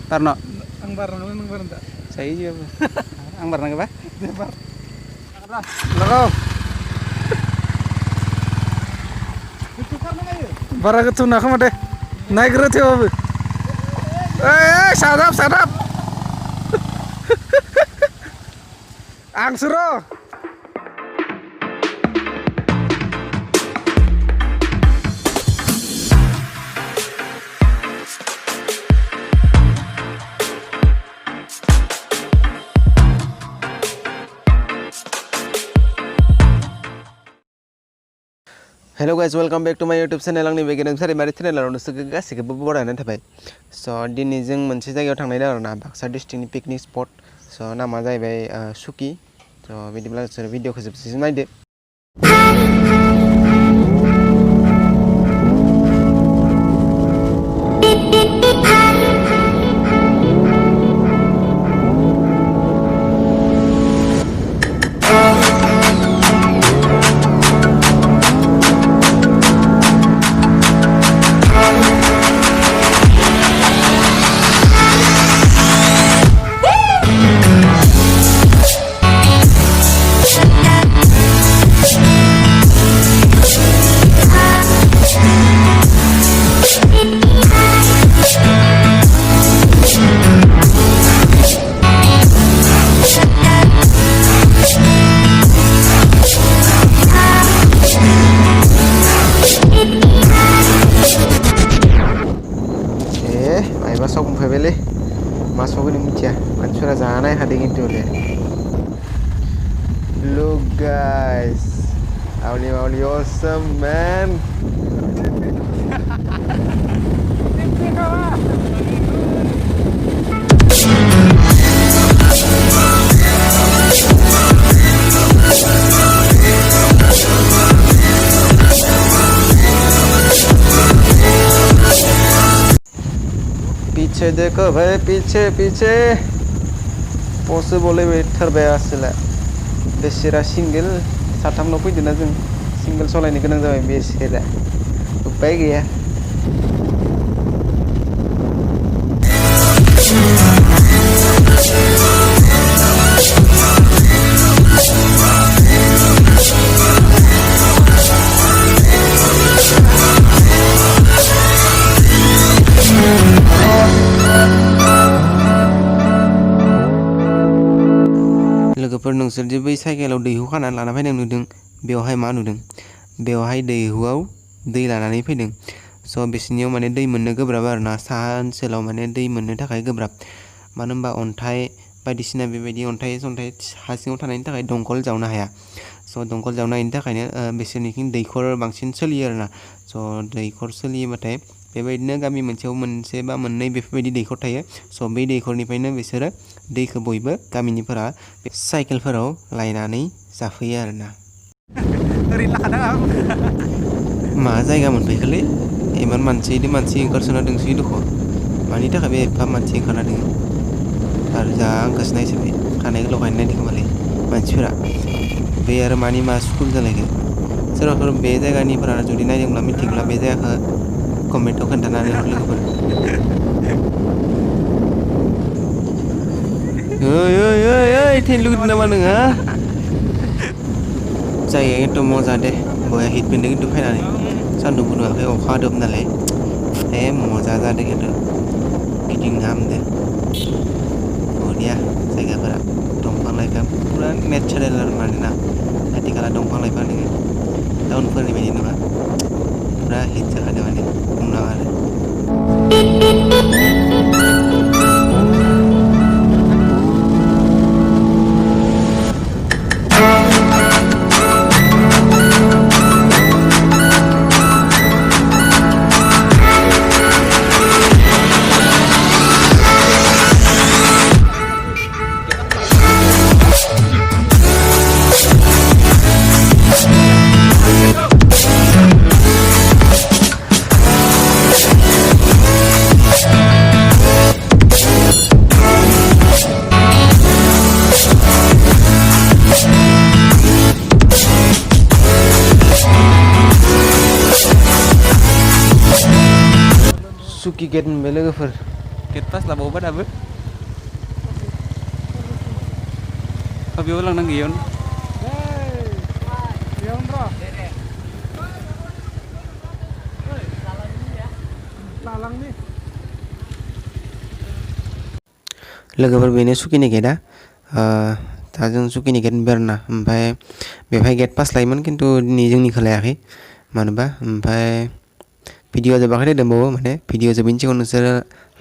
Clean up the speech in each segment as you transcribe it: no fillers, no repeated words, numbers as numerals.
Barno. Ang barno nang barno. Saya juga. Ang barno apa? Bar. Lago. Tukar na ngayon. Bara ke tuna kamu deh. Naik kereta apa? Sadap, sadap. Ang suro. Hello guys, welcome back to my YouTube channel. आंनि बे गेदेमसारि मारि चेनेलाव नोंसोरखौ गासैखौबो बरायनानै थाबाय। दिनै जों मोनसे जायगायाव थांनाय दं आरोना, बाक्सा डिस्ट्रिक्टनि पिकनिक स्पट। नामा जाहैबाय सुकि। बिदिब्ला नोंसोर भिडिअखौ जोबजासिम नायदो। Masuk pembeli, masuk ini mucia, mancura jangan hadi gitu deh. Look guys, awli awesome man. पीछे देखो भाई, पीछे पीछे पसिबल वेटर बायासला बेसेरा सिंगल साथामल' फैदोंना जों सिंगल सलायनो गोनां जाबाय बेसेरा उपाय गैया। लोगोफोर नोंसोर जे बै साइकेलाव दैहु खानानै लाना फैनाय नुदों, बेवहाय मा नुदों? बेवहाय दैहुआव दै लानानै फैदों। बिसोरनियाव माने दै मोननो गोब्राब आरोना, साहा ओनसोलाव माने दै मोननो थाखाय गोब्राब। मानो होनबा अन्थाइ बायदिसिना बेबायदि अन्थाइ हा सिङाव थानायनि थाखाय दंखल जावनो हाया। दंखल जावनो हायिनि थाखायनो बिसोरनिथिं दैखर बांसिन सोलियो आरोना। दैखर सोलियोबाथाय बेबायदिनो गामि मोनसेयाव मोनसे बा मोननै बेफोरबायदि दैखर थायो। बे दैखरनिफ्रायनो बिसोरो दैखौ बयबो गामिनिफोरा साइकेलफोराव लायनानै जाफैयो आरोना। मा जायगा मोनफैखोलै इमान मानसि ओंखारसोना दोंसोयो दख' मानि थाखाय बे एफा मानसि ओंखारना दोङो आरो जा आंखौसो नायसोबाय खानाय गोलाव गायनो नायदों खोमालै मानसिफोरा। बे आरो मानि मा स्कुल जालायखो सोरबाफोर बे जायगानिफोरा जुदि नायदोंब्ला मिथिब्ला बे जायगाखौ कमेन्टआव खोन्थानानै हर लोगोफोर। ओइ थैनो लुगैदों नामा नोङो? जायगाया खिन्थु मजा दे, बया हिट मोनदों खिन्थु फैनानै सान्दुंबो दुङाखै अखा हादोंमोन नालाय मजा जादों खिन्थु गिदिंनो हामदों। बरिया जायगाफोरा दंफां लाइफां पुरा नेचारेल मानोना खाथि खाला दंफां लाइफां दङ, टाउनफोरनि बायदि नङा, पुरा हिट जाखादों माने बुंनाङा आरो। सुकि गेट मोनबाय लोगोफोर, gate pas labawa dabe. Kabio lang nang giyon. Yang bro. Lalang nih. लोगोफोर बेनो सुकिनि गेटआ दा जों सुकिनि गेट बेरना ओमफ्राय बेवहाय गेट पास लायोमोन खिन्थु दिनै जोंनिखौ लायाखै मानोबा ओमफ्राय भिडिअ जोबाखै दंबावो माने भिडिअ जोबैनि सिगां नोंसोरो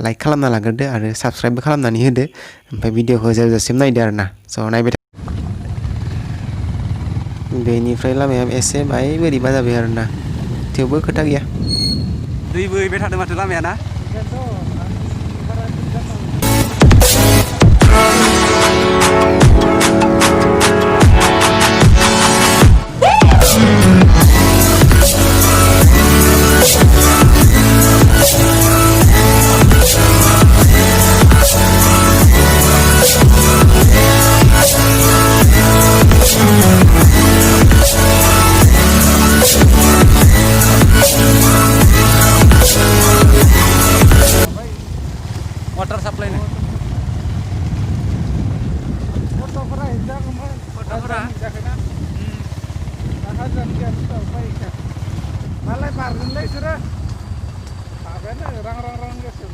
लाइक खालामना लाग्रोदो आरो साबस्क्राइबबो खालामनानै होदो ओमफ्राय भिडिअखौ जोबजासिम नायदो आरो ना स' नायबाय था बेनिफ्राय लामाया एसे बाय बोरैबा जाबाय आरो ना थेवबो खोथा गैया दै बोहैबाय थादों माथो लामाया ना water supply nih. Foto pernah hijau kemarin. Foto pernah. Tahan dia sudah baik. Malah parkir lagi sudah. Apa nih orang kesel.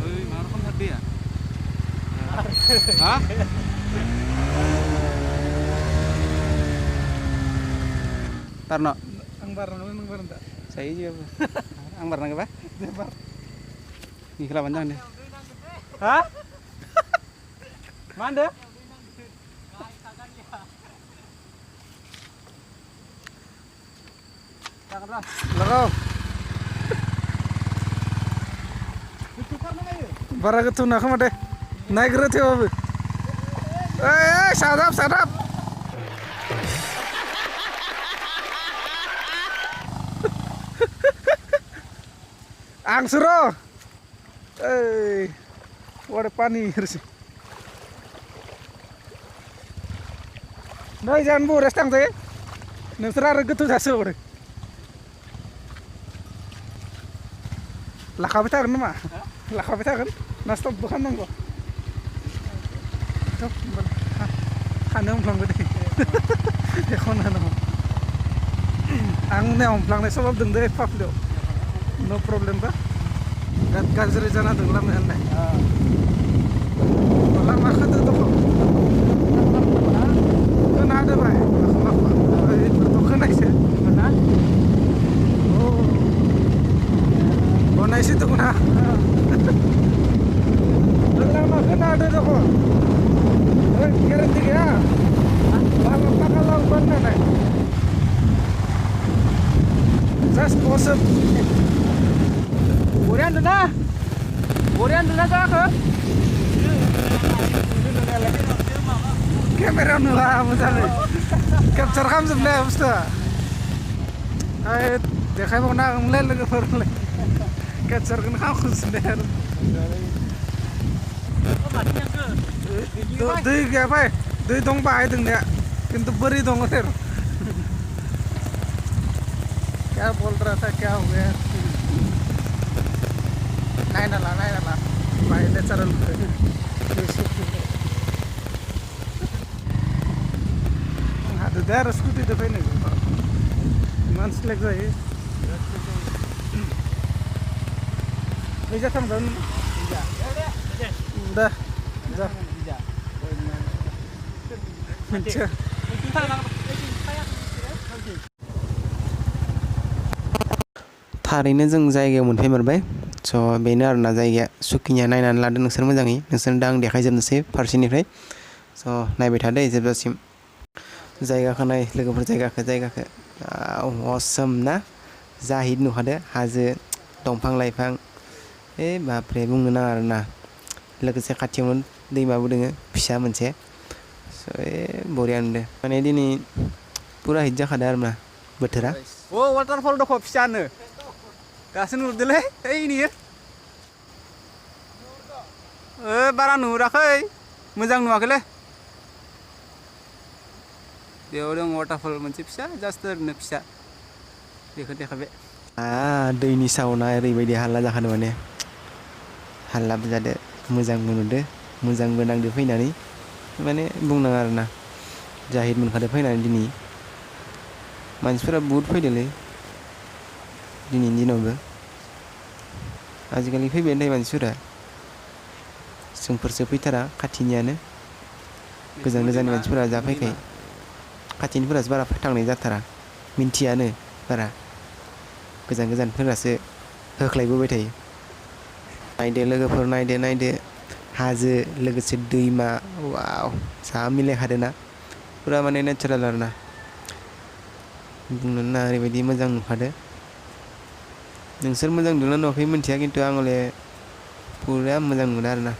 Oi, mana kan tadi ya? Hah? Tarno. Ang barang tak? Saya juga. Ang barang apa? Ini kelapa panjang deh. Hah? Mana? Laro. Barang itu nak kemana? Naik kereta apa? Sadap. Angsuro. Waduh pani harus. Nah, jangan bu, restang saya. Nusra regetu jasa udah. Lakap kita kan mah? Lakap kita kan? Nastop bukan nongko. Stop, kanam pulang gede. Ekon kanam. Ang ne omplang ne sebab dengde pap lo. No problem ba? Gazre jana denglam ne anne. Olah makha tu to. Kan ada ba? To kan aise. Mana? Oh. Bona isi to kuna. Olah makha ada to. Garanti ya. Lama pakalau banna ne. Just possible. Borian dulu tak ke? Kamera nula misalnya. Capture kam sebelah Ustaz. Ay, dekhay mo na ang lele ko perle. Capture kan kam sebelah. Dui क्या भाई? Dui dong ba ay dong dia. किंतु बड़ी dong उधर. क्या बोल रहा था क्या हो गया नहीं ना भाई natural ada daerah skuti depan ini man selek saya bisa sama dan udah थारैनो जों जायगायाव मोनफैमारबाय स' बेनो आरोना जायगाया सुकिनिया नायनानै लादो नोंसोर मोजाङै नोंसोरनो दा आं देखायजोबनोसै फारसेनिफ्राय स' नायबाय थादो जोबजासिम जायगाखौ नाय लोगोफोर जायगाखौ असम ना जाहिद नुखादो हाजो दंफां लाइफां बाप्रे बुंनो नाङा आरोना लोगोसे खाथियावनो दैमाबो दोङो फिसा मोनसे स' बरिया नुदो माने दिनै पुरा हिट जाखादो आरोना बोथोरा वाटारफल दख फिसानो गासो नुदोलै ओइनि बारा नुहुराखै मोजां नुवाखैलै बेयाव दं वाटारफल मोनसे फिसा जास्ट ओरैनो फिसा बेखौ देखाबाय दैनि साउन्डआ ओरैबायदि हाल्ला जाखादों माने हाल्लाबो जादो मोजांबो नुदो मोजांबो नांदो फैनानै माने बुंनाङा आरोना जाहिद मोनखादो फैनानै दिनै मानसिफोरा बुहुद फैदोलै दिनैनि दिनावबो आजिखालि फैबाय थायो मानसिफोरा जोंफोरसो फैथारा खाथिनियानो गोजान गोजाननि मानसिफोरा जा फैखायो खाथिनिफोरासो बारा थांनाय जाथारा मिन्थियानो बारा गोजान गोजानफोरासो होख्लायबोबाय थायो नायदो लोगोफोर नायदो हाजो लोगोसे दैमा वाव जा मिलायखादों ना पुरा माने नेचारेल आरोना बुंनोनो ना ओरैबायदि मोजां नुखादो नोंसोर मोजां नुदोंना नुवाखै मिन्थिया खिन्थु आं हले पुरा मोजां नुदों आरोना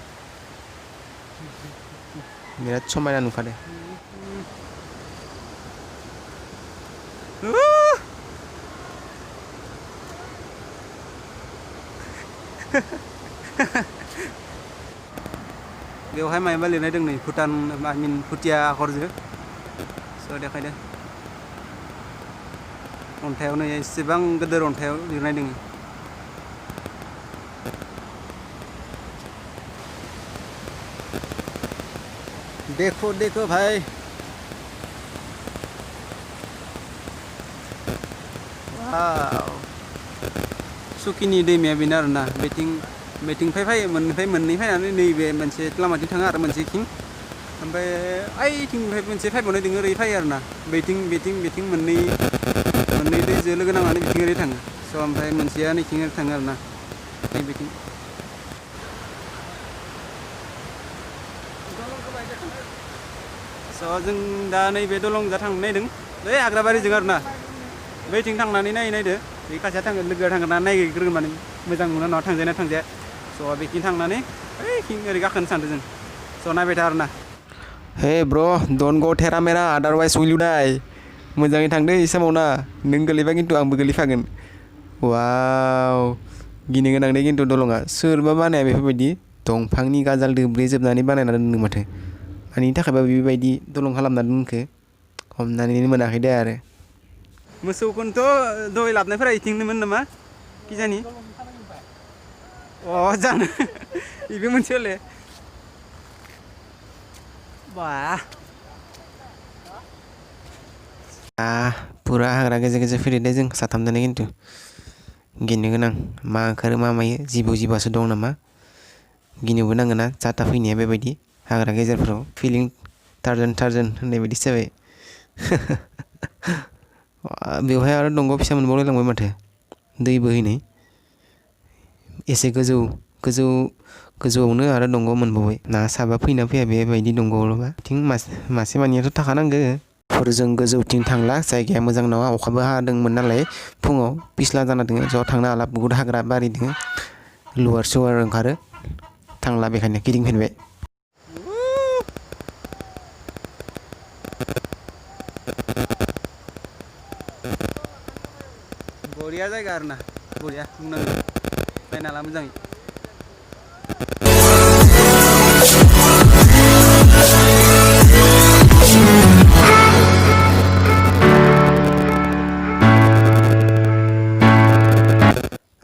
बिराद समायना नुखादो बेवहाय मायबा लिरनाय दं नै भुटान आइ मिन भुटिया आखरजों स' देखायदो अन्थाइयावनो एसेबां गिदिर अन्थाइयाव लिरनाय दङ देखो भाई वाव सुकिनि दैमाया बेनो आरोना बेथिंनिफ्राय फैयो मोननै फैनानै नैबे मोनसे लामाथिं थाङो आरो मोनसेथिं ओमफ्राय ओइथिंनिफ्राय मोनसे फाइबावनाय दङ ओरै फैयो आरोना बेथिं मोननै दैजों लोगो नांनानै बिथिं ओरै थाङो स' ओमफ्राय मोनसेया नैथिं ओरै थाङो आरोना नैबेथिं स' जों दा नैबे दलं जा थांनो नायदों बै हाग्राबारिजों आरोना बैथिं थांनानै नायदो बे खासेया थांगोन लोगोआ थांगोन ना नायग्रोगोन माने मोजां नुना न'आ थांजाया थांजाया स' बेथिं थांनानै ओइथिं ओरै गाखोनो सानदों जों स' नायबाय था आरोना हे ब्र डन्ट गो टेरा मेरा आदारवाइज विल इउ डाइ मोजाङै थांदो इ समाव ना नों गोलैबा खिन्थु आंबो गोलैफागोन वाव गिनो गोनां दे खिन्थु दलङा सोरबा बानाया बेफोरबायदि दंफांनि गाजाल दोब्लेजोबनानै बानायना दोन्दों माथो मानि थाखायबा बेबायदि दलं खालामना दोनखो हमनानै मोनाखै दे आरो मोसौखौनोथ' दहाय लाबोनायफोरा इथिंनोमोन नामा कि जानि जानो बेबो मोनसे हले बा पुरा हाग्रा गेजेर फैदो दे जों साथामजोंनो खिन्थु गिनो गोनां मा ओंखारो मा मायो जिबौआसो दं नामा गिनोबो नांगोन ना जाता फैनाया बेबायदि हाग्रा गेजेरफोराव फिलिं टार्जन होननाय बायदि जाबाय बेवहाय आरो दंग' फिसा मोनबावलायलांबाय माथो दै बोहैनाय एसे गोजौआवनो आरो दंग' मोनबावबाय ना साबा फैना फैया बेबायदि दंग'आवल'बा थिं मासे मानैयाथ' थाखानांगो जों गोजौथिं थांला जायगाया मोजां नङा अखाबो हादोंमोन नालाय फुङाव पिछला जाना दङ ज' थांनो हाला बुहुद हाग्रा बारि दङ लुवार सुवार ओंखारो थांला बेखायनो गिदिंफिनबाय बरिया जायगा आरोना बरिया बुंनांगोन नायना ला मोजाङै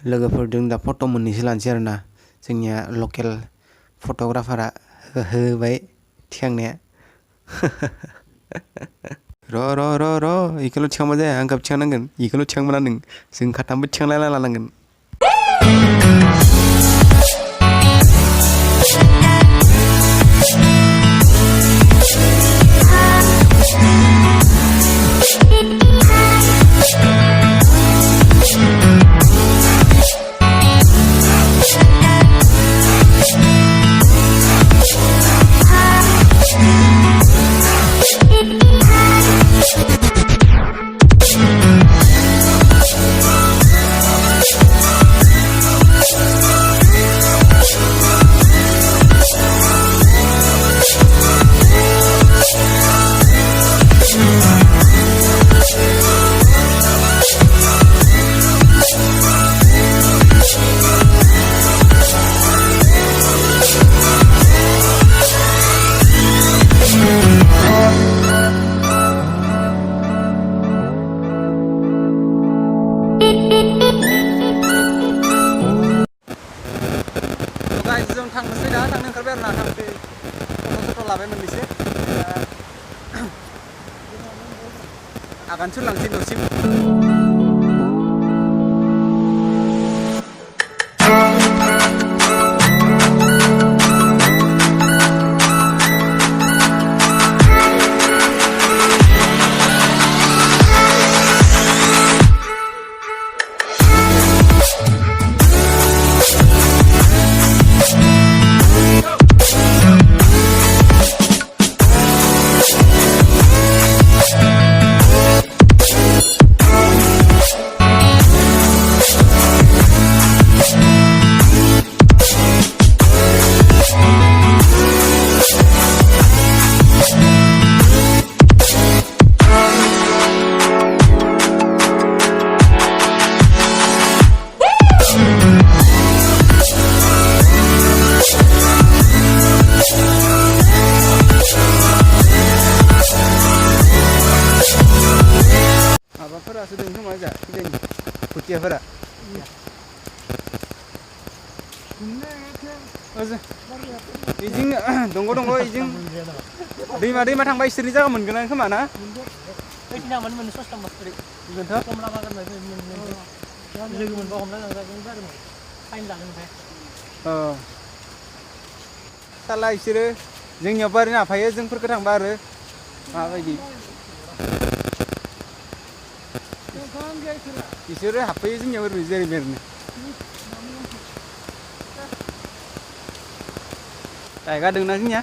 लोगोफोरजों दा फट' मोननैसो लानोसै आरोना जोंनिया लकेल फट'ग्राफारा होबाय थिखांनाया र' इखौल' थिखांबा जाया आंखौ थिखांनांगोन इखौल' थिखांबा नों जों खाथामबो थिखांलायना लानांगोन ओंखारबाय आरो ना ओमफ्राय फट' लाबाय मोननैसो आगान सुरलांसै न'सिम माबाफोरासो दं खोमा जा खिजानि खुथियाफोरा इजों दंग' इजों दैमा थांबा इसोरनि जायगा मोनगोन खोमा ना लोगो मोनबा हमना लांजागोन जादोंमोन फाइन लागोन ओमफ्राय साला इसोरो जोंनियाव बारै नाफायो जोंफोरखौ थांबा आरो माबायदि इसोरो हाबफैयो जोंनियाव ओरैनो जेरै मेरैनो गायगादोंना जोंनिया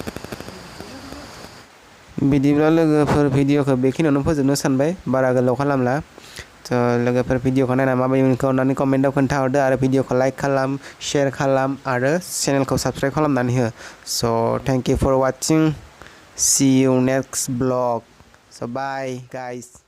बिदिब्ला लोगोफोर भिडिअखौ बेखिनियावनो फोजोबनो सानबाय बारा गोलाव खालामला थ' लोगोफोर भिडिअखौ नायना माबायदि मोनखो अननानै कमेन्टआव खोन्थाहरदो आरो भिडिअखौ लाइक खालाम शेयार खालाम आरो चेनेलखौ साबस्क्राइब खालामनानै हो स' thank you for watching see you next blog स' बाय गाइस